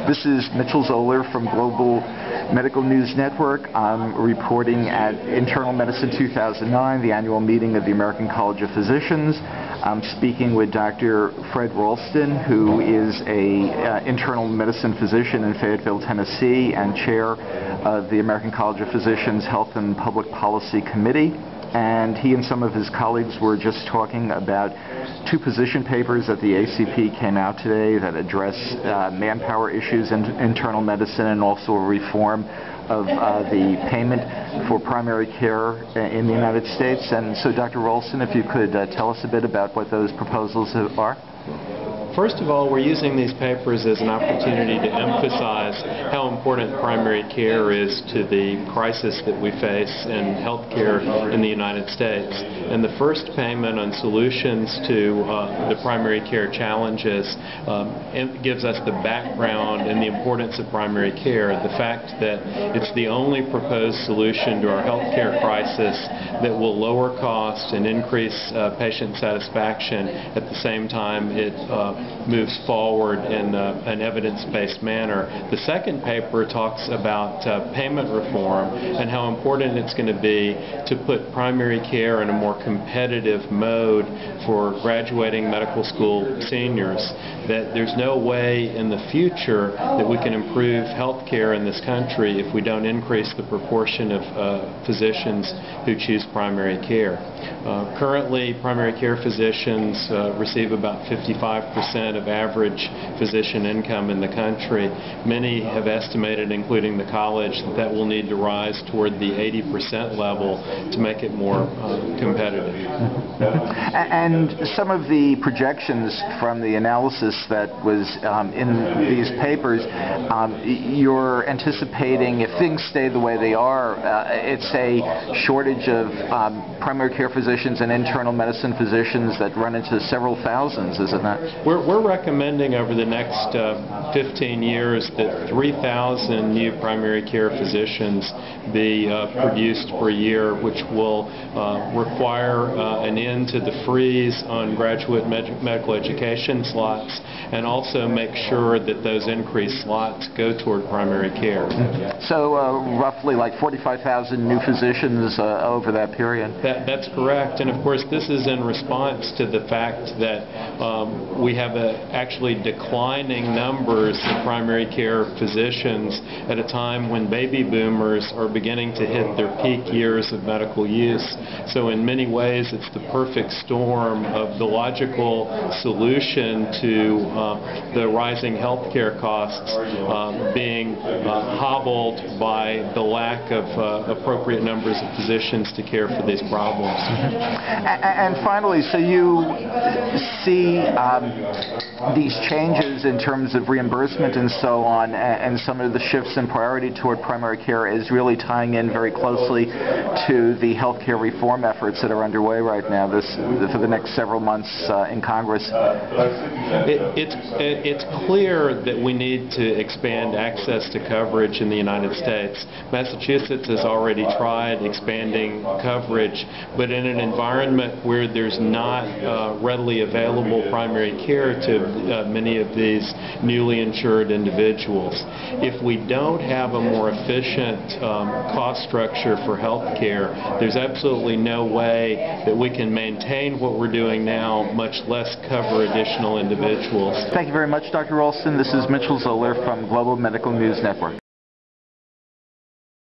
This is Mitchel Zoler from Global Medical News Network. I'm reporting at Internal Medicine 2009, the annual meeting of the American College of Physicians. I'm speaking with Dr. Fred Ralston, who is an internal medicine physician in Fayetteville, Tennessee, and chair of the American College of Physicians Health and Public Policy Committee. And he and some of his colleagues were just talking about two position papers that the ACP came out today that address manpower issues in internal medicine and also a reform of the payment for primary care in the United States. And so, Dr. Ralston, if you could tell us a bit about what those proposals are. First of all, we're using these papers as an opportunity to emphasize how important primary care is to the crisis that we face in healthcare in the United States. And the first payment on solutions to the primary care challenges gives us the background and the importance of primary care, the fact that it's the only proposed solution to our healthcare crisis that will lower costs and increase patient satisfaction. At the same time, it moves forward in an evidence-based manner. The second paper talks about payment reform and how important it's going to be to put primary care in a more competitive mode for graduating medical school seniors. That there's no way in the future that we can improve health care in this country if we don't increase the proportion of physicians who choose primary care. Currently, primary care physicians receive about 55% of average physician income in the country. Many have estimated, including the college, that will need to rise toward the 80% level to make it more competitive. And some of the projections from the analysis that was in these papers, you're anticipating, if things stay the way they are, it's a shortage of primary care physicians and internal medicine physicians that run into several thousands, isn't that? We're recommending over the next 15 years that 3,000 new primary care physicians be produced per year, which will require an end to the freeze on graduate medical education slots, and also make sure that those increased slots go toward primary care. So roughly like 45,000 new physicians over that period. That's correct, and of course this is in response to the fact that we have actually declining numbers of primary care physicians at a time when baby boomers are beginning to hit their peak years of medical use. So in many ways it's the perfect storm of the logical solution to the rising health care costs being hobbled by the lack of appropriate numbers of physicians to care for these problems. And finally, so you see these changes in terms of reimbursement and so on, and some of the shifts in priority toward primary care is really tying in very closely to the health care reform efforts that are underway right now for the next several months in Congress. It's clear that we need to expand access to coverage in the United States. Massachusetts has already tried expanding coverage, but in an environment where there's not readily available primary care to many of these newly insured individuals. If we don't have a more efficient cost structure for health care, there's absolutely no way that we can maintain what we're doing now, much less cover additional individuals. Thank you very much, Dr. Ralston. This is Mitchel Zoler from Global Medical News Network.